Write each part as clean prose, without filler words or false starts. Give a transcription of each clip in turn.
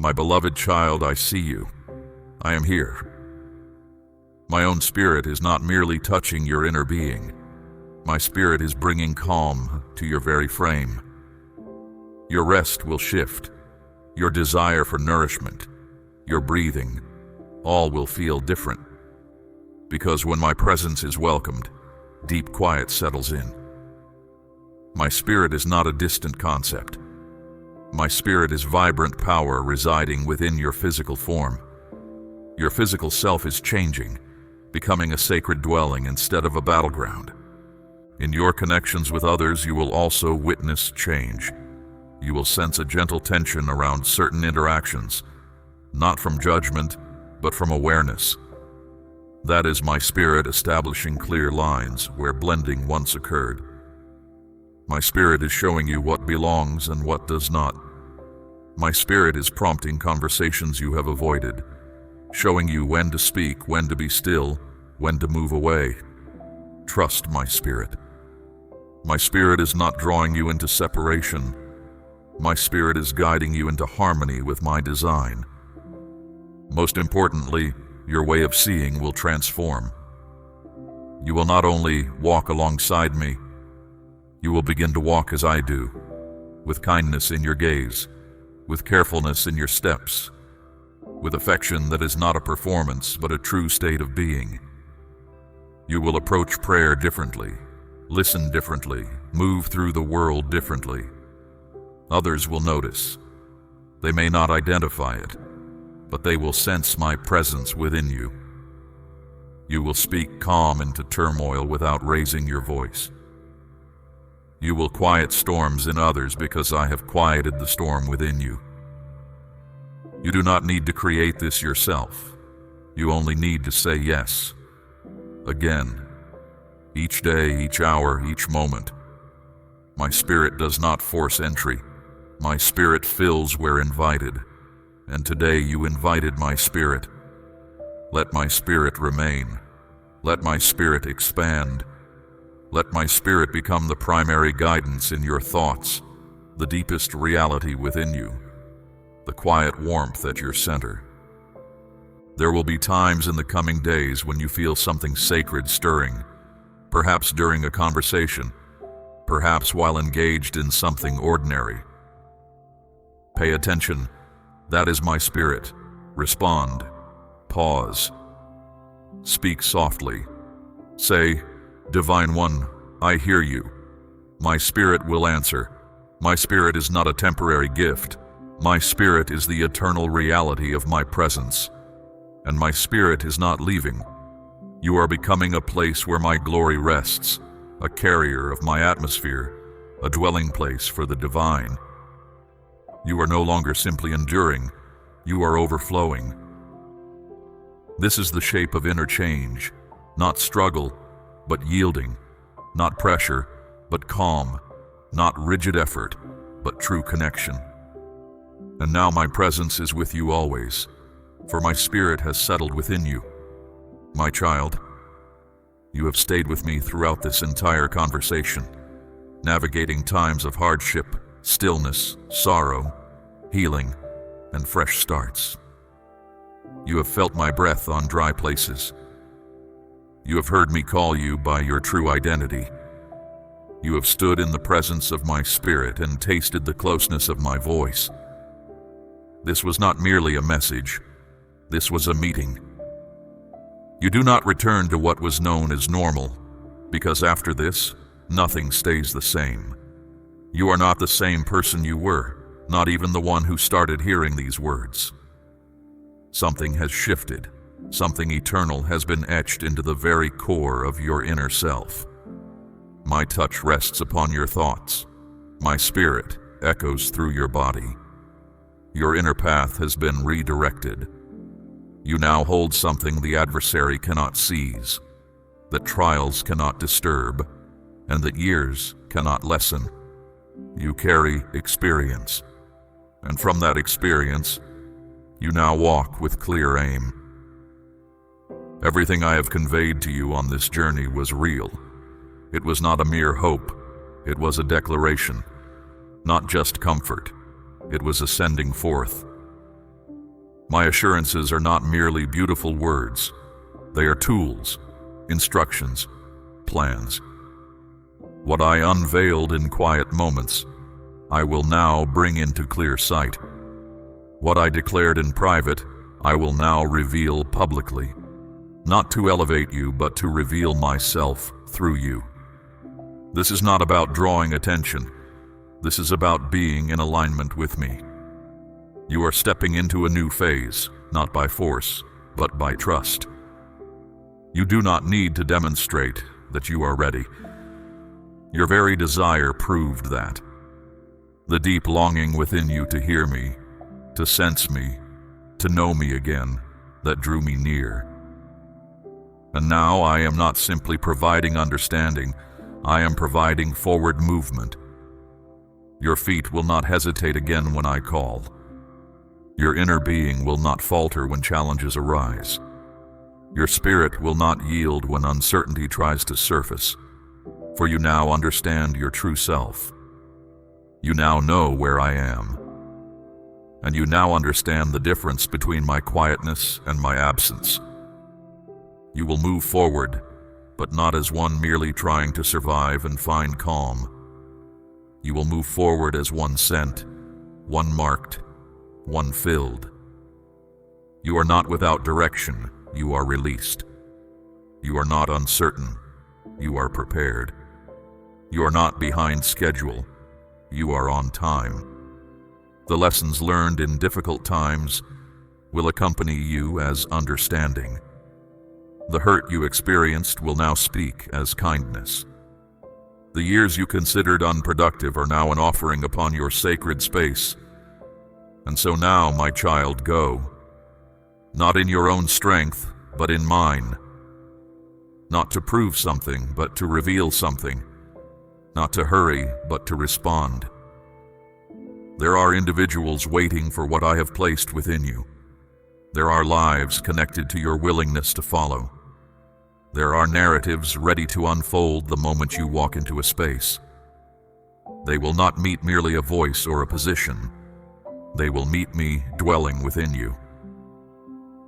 My beloved child, I see you. I am here. My own spirit is not merely touching your inner being. My spirit is bringing calm to your very frame. Your rest will shift. Your desire for nourishment, your breathing, all will feel different. Because when my presence is welcomed, deep quiet settles in. My spirit is not a distant concept. My spirit is vibrant power residing within your physical form. Your physical self is changing, becoming a sacred dwelling instead of a battleground. In your connections with others, you will also witness change. You will sense a gentle tension around certain interactions, not from judgment, but from awareness. That is my spirit establishing clear lines where blending once occurred. My spirit is showing you what belongs and what does not. My spirit is prompting conversations you have avoided, showing you when to speak, when to be still, when to move away. Trust my spirit. My spirit is not drawing you into separation. My spirit is guiding you into harmony with my design. Most importantly, your way of seeing will transform. You will not only walk alongside me, you will begin to walk as I do, with kindness in your gaze, with carefulness in your steps, with affection that is not a performance but a true state of being. You will approach prayer differently, listen differently, move through the world differently. Others will notice. They may not identify it, but they will sense my presence within you. You will speak calm into turmoil without raising your voice. You will quiet storms in others because I have quieted the storm within you. You do not need to create this yourself. You only need to say yes. Again, each day, each hour, each moment. My spirit does not force entry. My spirit fills where invited. And today you invited my spirit. Let my spirit remain. Let my spirit expand. Let my spirit become the primary guidance in your thoughts, the deepest reality within you, the quiet warmth at your center. There will be times in the coming days when you feel something sacred stirring, perhaps during a conversation, perhaps while engaged in something ordinary. Pay attention. That is my spirit. Respond. Pause. Speak softly. Say, Divine One, I hear you. My spirit will answer. My spirit is not a temporary gift. My spirit is the eternal reality of my presence. And my spirit is not leaving. You are becoming a place where my glory rests, a carrier of my atmosphere, a dwelling place for the divine. You are no longer simply enduring, you are overflowing. This is the shape of inner change, not struggle, but yielding, not pressure, but calm, not rigid effort, but true connection. And now my presence is with you always, for my spirit has settled within you. My child, you have stayed with me throughout this entire conversation, navigating times of hardship, stillness, sorrow, healing, and fresh starts. You have felt my breath on dry places. You have heard me call you by your true identity. You have stood in the presence of my spirit and tasted the closeness of my voice. This was not merely a message. This was a meeting. You do not return to what was known as normal, because after this, nothing stays the same. You are not the same person you were, not even the one who started hearing these words. Something has shifted. Something eternal has been etched into the very core of your inner self. My touch rests upon your thoughts. My spirit echoes through your body. Your inner path has been redirected. You now hold something the adversary cannot seize, that trials cannot disturb, and that years cannot lessen. You carry experience, and from that experience, you now walk with clear aim. Everything I have conveyed to you on this journey was real. It was not a mere hope. It was a declaration. Not just comfort. It was a sending forth. My assurances are not merely beautiful words. They are tools, instructions, plans. What I unveiled in quiet moments, I will now bring into clear sight. What I declared in private, I will now reveal publicly, not to elevate you, but to reveal myself through you. This is not about drawing attention. This is about being in alignment with me. You are stepping into a new phase, not by force, but by trust. You do not need to demonstrate that you are ready. Your very desire proved that. The deep longing within you to hear me, to sense me, to know me again, that drew me near. And now I am not simply providing understanding, I am providing forward movement. Your feet will not hesitate again when I call. Your inner being will not falter when challenges arise. Your spirit will not yield when uncertainty tries to surface, for you now understand your true self. You now know where I am, and you now understand the difference between my quietness and my absence. You will move forward, but not as one merely trying to survive and find calm. You will move forward as one sent, one marked, one filled. You are not without direction, you are released. You are not uncertain, you are prepared. You are not behind schedule, you are on time. The lessons learned in difficult times will accompany you as understanding. The hurt you experienced will now speak as kindness. The years you considered unproductive are now an offering upon your sacred space. And so now, my child, go. Not in your own strength, but in mine. Not to prove something, but to reveal something. Not to hurry, but to respond. There are individuals waiting for what I have placed within you. There are lives connected to your willingness to follow. There are narratives ready to unfold the moment you walk into a space. They will not meet merely a voice or a position. They will meet me dwelling within you.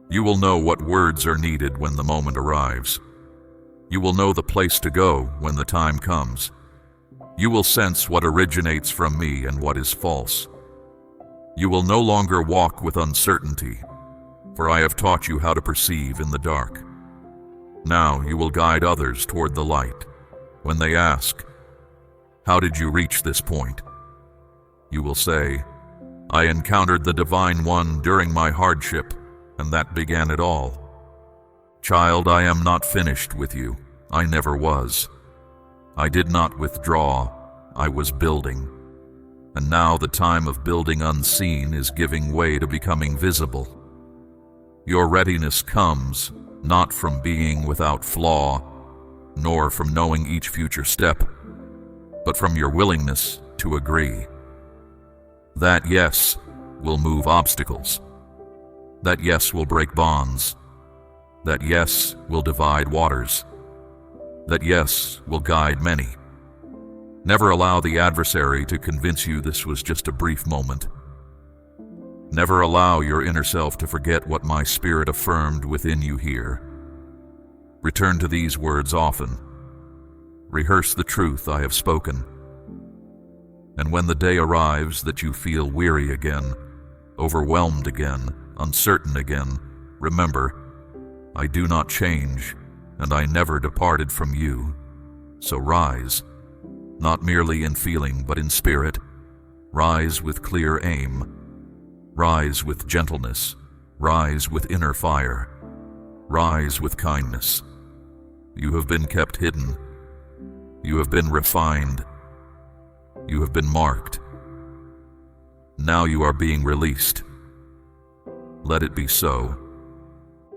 You will know what words are needed when the moment arrives. You will know the place to go when the time comes. You will sense what originates from me and what is false. You will no longer walk with uncertainty, for I have taught you how to perceive in the dark. Now you will guide others toward the light. When they ask, "How did you reach this point?" you will say, "I encountered the Divine One during my hardship, and that began it all." Child, I am not finished with you. I never was. I did not withdraw. I was building. And now the time of building unseen is giving way to becoming visible. Your readiness comes not from being without flaw, nor from knowing each future step, but from your willingness to agree. That yes will move obstacles. That yes will break bonds. That yes will divide waters. That yes will guide many. Never allow the adversary to convince you this was just a brief moment. Never allow your inner self to forget what my spirit affirmed within you here. Return to these words often. Rehearse the truth I have spoken. And when the day arrives that you feel weary again, overwhelmed again, uncertain again, remember, I do not change, and I never departed from you. So rise, not merely in feeling but in spirit. Rise with clear aim. Rise with gentleness. Rise with inner fire. Rise with kindness. You have been kept hidden. You have been refined. You have been marked. Now you are being released. Let it be so.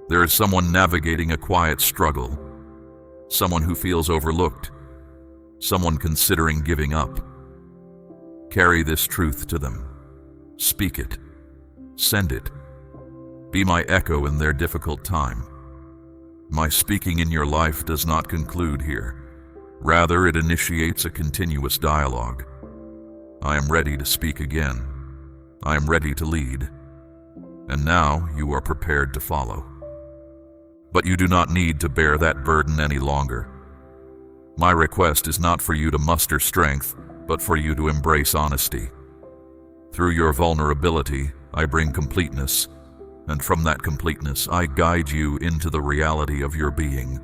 There is someone navigating a quiet struggle, someone who feels overlooked, someone considering giving up. Carry this truth to them. Speak it. Send it. Be my echo in their difficult time. My speaking in your life does not conclude here. Rather, it initiates a continuous dialogue. I am ready to speak again. I am ready to lead. and now you are prepared to follow. But you do not need to bear that burden any longer. My request is not for you to muster strength, but for you to embrace honesty. Through your vulnerability, I bring completeness, and from that completeness, I guide you into the reality of your being.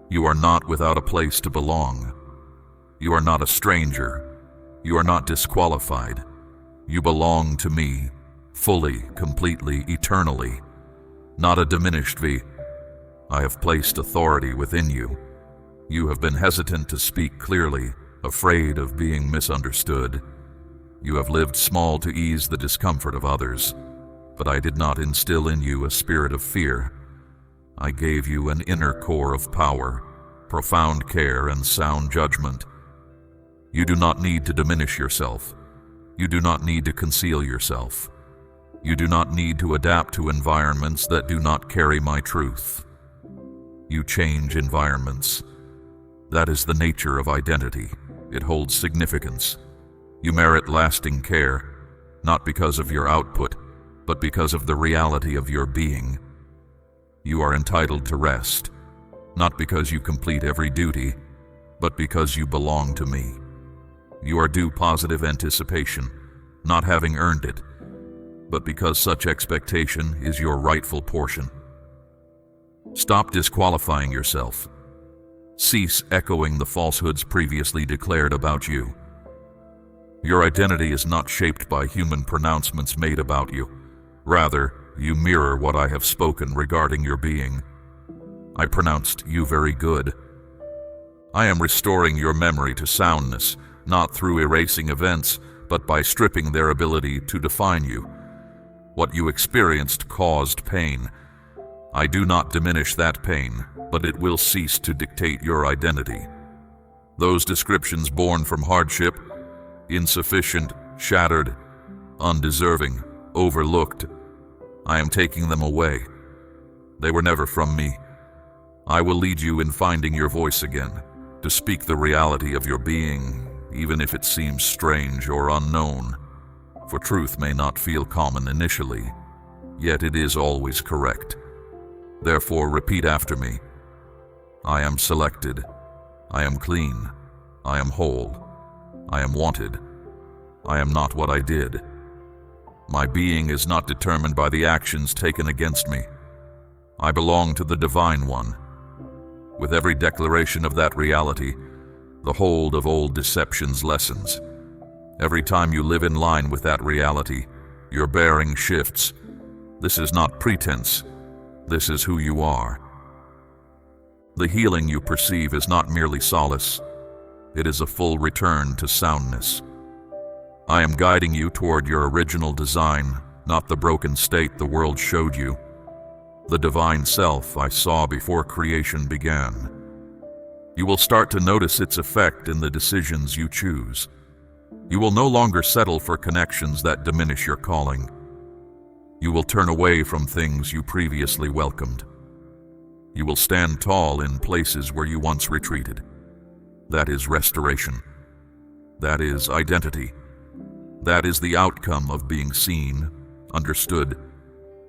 You are not without a place to belong. You are not a stranger. You are not disqualified. You belong to me, fully, completely, eternally. Not a diminished V. I have placed authority within you. You have been hesitant to speak clearly, afraid of being misunderstood. You have lived small to ease the discomfort of others, but I did not instill in you a spirit of fear. I gave you an inner core of power, profound care, and sound judgment. You do not need to diminish yourself. You do not need to conceal yourself. You do not need to adapt to environments that do not carry my truth. You change environments. That is the nature of identity. It holds significance. You merit lasting care, not because of your output, but because of the reality of your being. You are entitled to rest, not because you complete every duty, but because you belong to me. You are due positive anticipation, not having earned it, but because such expectation is your rightful portion. Stop disqualifying yourself. Cease echoing the falsehoods previously declared about you. Your identity is not shaped by human pronouncements made about you. Rather, you mirror what I have spoken regarding your being. I pronounced you very good. I am restoring your memory to soundness, not through erasing events, but by stripping their ability to define you. What you experienced caused pain. I do not diminish that pain, but it will cease to dictate your identity. Those descriptions born from hardship, insufficient, shattered, undeserving, overlooked, I am taking them away. They were never from me. I will lead you in finding your voice again, to speak the reality of your being, even if it seems strange or unknown. For truth may not feel common initially, yet it is always correct. Therefore, repeat after me. I am selected. I am clean. I am whole. I am wanted. I am not what I did. My being is not determined by the actions taken against me. I belong to the Divine One. With every declaration of that reality, the hold of old deceptions lessens. Every time you live in line with that reality, your bearing shifts. This is not pretense. This is who you are. The healing you perceive is not merely solace. It is a full return to soundness. I am guiding you toward your original design, not the broken state the world showed you. The divine self I saw before creation began. You will start to notice its effect in the decisions you choose. You will no longer settle for connections that diminish your calling. You will turn away from things you previously welcomed. You will stand tall in places where you once retreated. That is restoration. That is identity. That is the outcome of being seen, understood,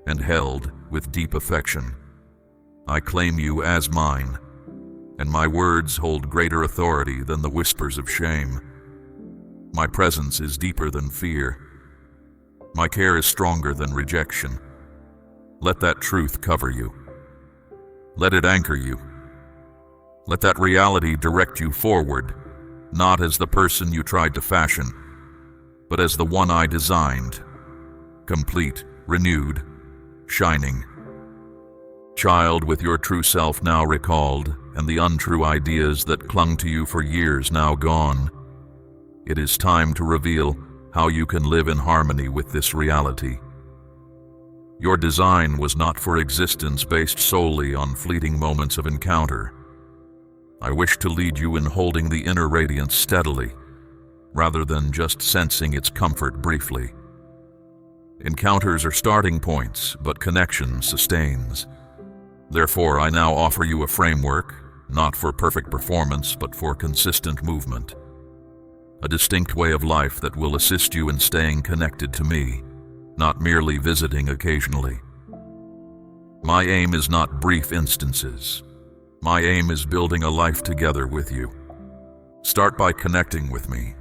and held with deep affection. I claim you as mine, and my words hold greater authority than the whispers of shame. My presence is deeper than fear. My care is stronger than rejection. Let that truth cover you. Let it anchor you. Let that reality direct you forward, not as the person you tried to fashion, but as the one I designed, complete, renewed, shining. Child with your true self now recalled, and the untrue ideas that clung to you for years now gone, it is time to reveal how you can live in harmony with this reality. Your design was not for existence based solely on fleeting moments of encounter. I wish to lead you in holding the inner radiance steadily, rather than just sensing its comfort briefly. Encounters are starting points, but connection sustains. Therefore, I now offer you a framework, not for perfect performance, but for consistent movement. A distinct way of life that will assist you in staying connected to me. not merely visiting occasionally. My aim is not brief instances. My aim is building a life together with you. Start by connecting with me,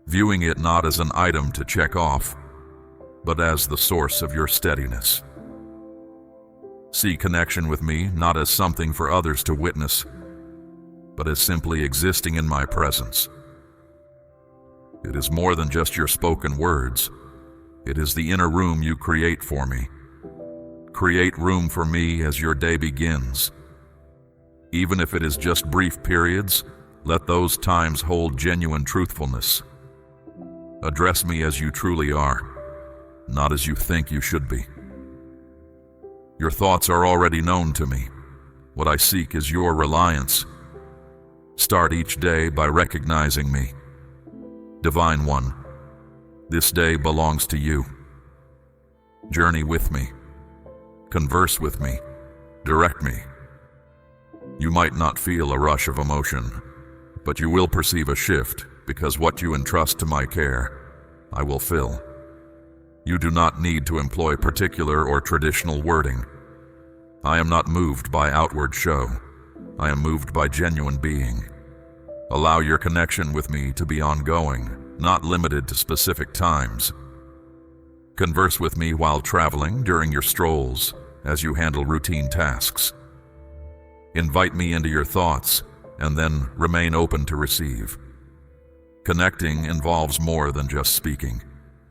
viewing it not as an item to check off, but as the source of your steadiness. See connection with me not as something for others to witness, but as simply existing in my presence. It is more than just your spoken words. It is the inner room you create for me. Create room for me as your day begins. Even if it is just brief periods, let those times hold genuine truthfulness. Address me as you truly are, not as you think you should be. Your thoughts are already known to me. What I seek is your reliance. Start each day by recognizing me. Divine One, this day belongs to you. Journey with me. Converse with me. Direct me. You might not feel a rush of emotion, but you will perceive a shift, because what you entrust to my care, I will fill. You do not need to employ particular or traditional wording. I am not moved by outward show. I am moved by genuine being. Allow your connection with me to be ongoing, not limited to specific times. Converse with me while traveling, during your strolls, as you handle routine tasks. Invite me into your thoughts, and then remain open to receive. Connecting involves more than just speaking.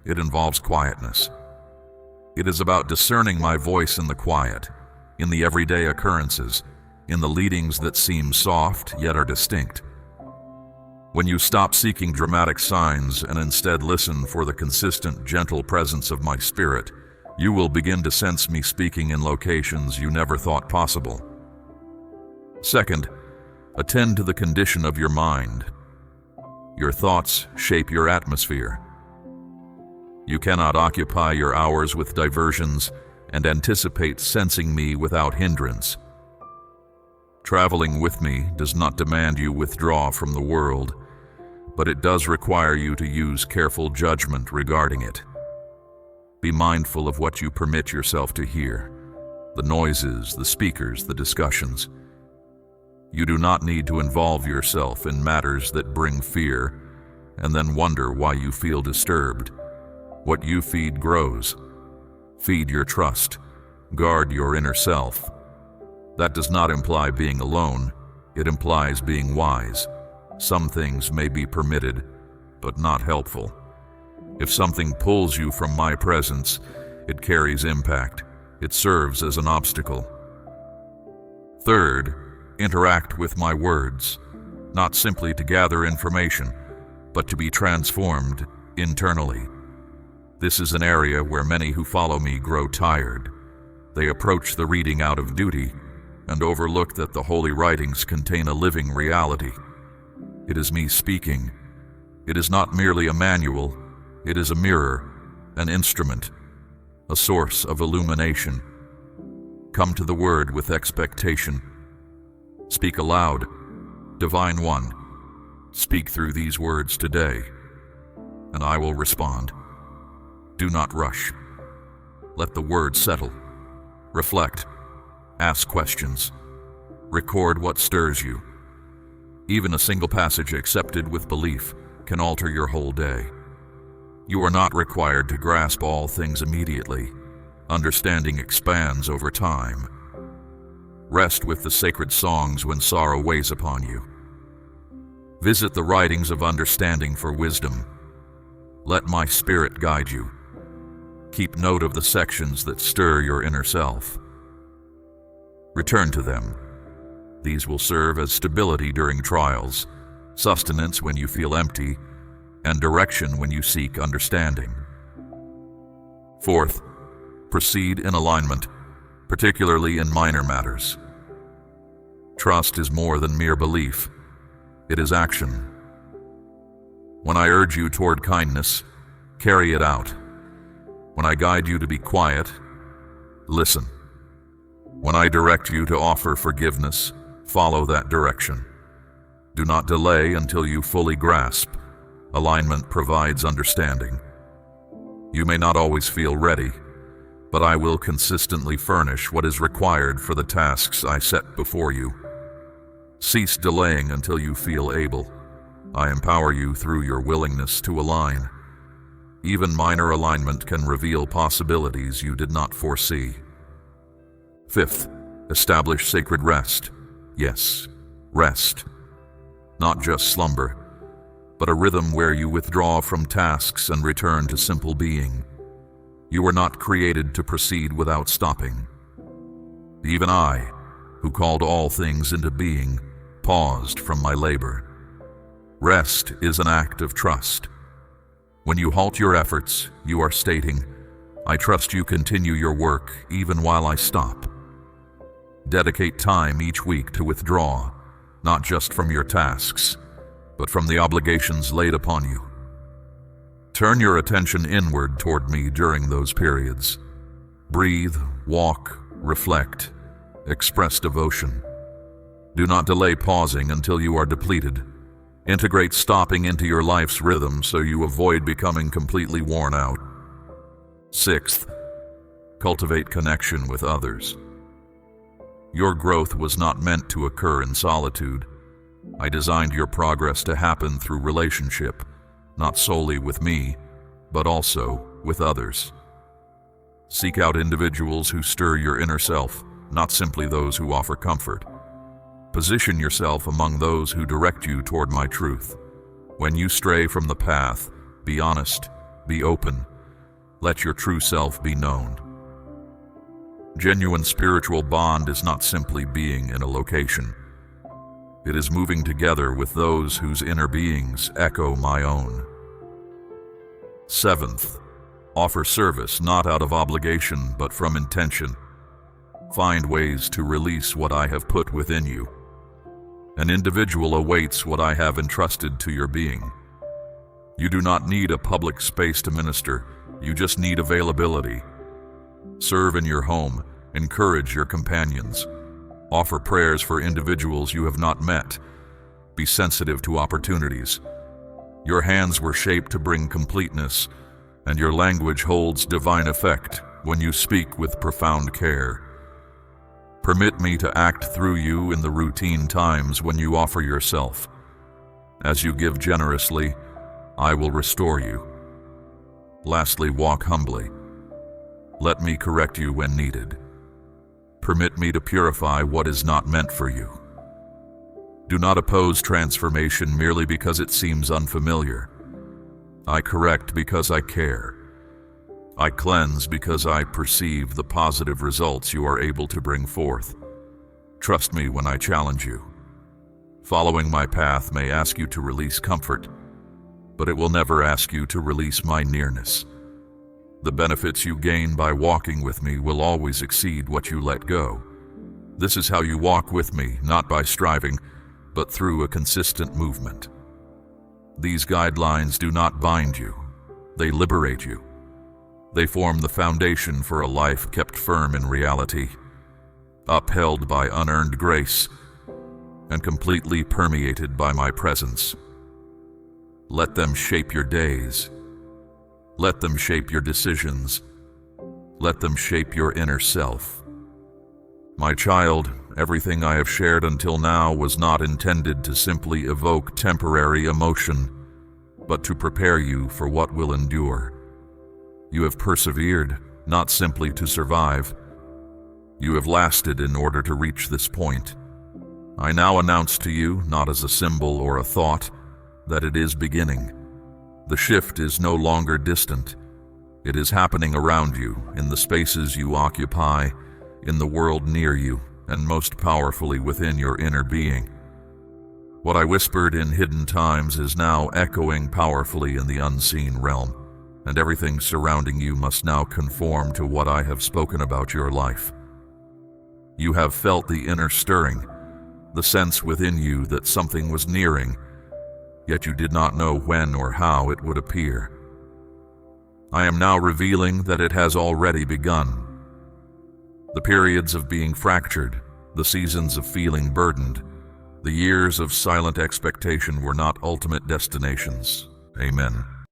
It involves quietness. It is about discerning my voice in the quiet, in the everyday occurrences, in the leadings that seem soft yet are distinct. When you stop seeking dramatic signs and instead listen for the consistent, gentle presence of my spirit, you will begin to sense me speaking in locations you never thought possible. Second, attend to the condition of your mind. Your thoughts shape your atmosphere. You cannot occupy your hours with diversions and anticipate sensing me without hindrance. Traveling with me does not demand you withdraw from the world, but it does require you to use careful judgment regarding it. Be mindful of what you permit yourself to hear, the noises, the speakers, the discussions. You do not need to involve yourself in matters that bring fear and then wonder why you feel disturbed. What you feed grows. Feed your trust. Guard your inner self. That does not imply being alone. It implies being wise. Some things may be permitted, but not helpful. If something pulls you from my presence, it carries impact. It serves as an obstacle. Third, interact with my words, not simply to gather information, but to be transformed internally. This is an area where many who follow me grow tired. They approach the reading out of duty and overlook that the holy writings contain a living reality. It is me speaking. It is not merely a manual. It is a mirror, an instrument, a source of illumination. Come to the Word with expectation. Speak aloud. Divine One, speak through these words today, and I will respond. Do not rush. Let the word settle. Reflect. Ask questions. Record what stirs you. Even a single passage accepted with belief can alter your whole day. You are not required to grasp all things immediately. Understanding expands over time. Rest with the sacred songs when sorrow weighs upon you. Visit the writings of understanding for wisdom. Let my spirit guide you. Keep note of the sections that stir your inner self. Return to them. These will serve as stability during trials, sustenance when you feel empty, and direction when you seek understanding. Fourth, proceed in alignment, particularly in minor matters. Trust is more than mere belief. It is action. When I urge you toward kindness, carry it out. When I guide you to be quiet, listen. When I direct you to offer forgiveness, follow that direction. Do not delay until you fully grasp. Alignment provides understanding. You may not always feel ready, but I will consistently furnish what is required for the tasks I set before you. Cease delaying until you feel able. I empower you through your willingness to align. Even minor alignment can reveal possibilities you did not foresee. Fifth, establish sacred rest. Yes, rest. Not just slumber, but a rhythm where you withdraw from tasks and return to simple being. You were not created to proceed without stopping. Even I, who called all things into being, paused from my labor. Rest is an act of trust. When you halt your efforts, you are stating, I trust you continue your work even while I stop. Dedicate time each week to withdraw, not just from your tasks, but from the obligations laid upon you. Turn your attention inward toward me during those periods. Breathe, walk, reflect, express devotion. Do not delay pausing until you are depleted. Integrate stopping into your life's rhythm so you avoid becoming completely worn out. Sixth, cultivate connection with others. Your growth was not meant to occur in solitude. I designed your progress to happen through relationship, not solely with me, but also with others. Seek out individuals who stir your inner self, not simply those who offer comfort. Position yourself among those who direct you toward my truth. When you stray from the path, be honest, be open. Let your true self be known. Genuine spiritual bond is not simply being in a location. It is moving together with those whose inner beings echo my own. Seventh, offer service not out of obligation but from intention. Find ways to release what I have put within you. An individual awaits what I have entrusted to your being. You do not need a public space to minister, you just need availability. Serve in your home, encourage your companions. Offer prayers for individuals you have not met. Be sensitive to opportunities. Your hands were shaped to bring completeness, and your language holds divine effect when you speak with profound care. Permit me to act through you in the routine times when you offer yourself. As you give generously, I will restore you. Lastly, walk humbly. Let me correct you when needed. Permit me to purify what is not meant for you. Do not oppose transformation merely because it seems unfamiliar. I correct because I care. I cleanse because I perceive the positive results you are able to bring forth. Trust me when I challenge you. Following my path may ask you to release comfort, but it will never ask you to release my nearness. The benefits you gain by walking with me will always exceed what you let go. This is how you walk with me, not by striving, but through a consistent movement. These guidelines do not bind you, they liberate you. They form the foundation for a life kept firm in reality, upheld by unearned grace, and completely permeated by my presence. Let them shape your days. Let them shape your decisions. Let them shape your inner self. My child, everything I have shared until now was not intended to simply evoke temporary emotion, but to prepare you for what will endure. You have persevered, not simply to survive. You have lasted in order to reach this point. I now announce to you, not as a symbol or a thought, that it is beginning. The shift is no longer distant. It is happening around you, in the spaces you occupy, in the world near you, and most powerfully within your inner being. What I whispered in hidden times is now echoing powerfully in the unseen realm, and everything surrounding you must now conform to what I have spoken about your life. You have felt the inner stirring, the sense within you that something was nearing, yet you did not know when or how it would appear. I am now revealing that it has already begun. The periods of being fractured, the seasons of feeling burdened, the years of silent expectation were not ultimate destinations. Amen.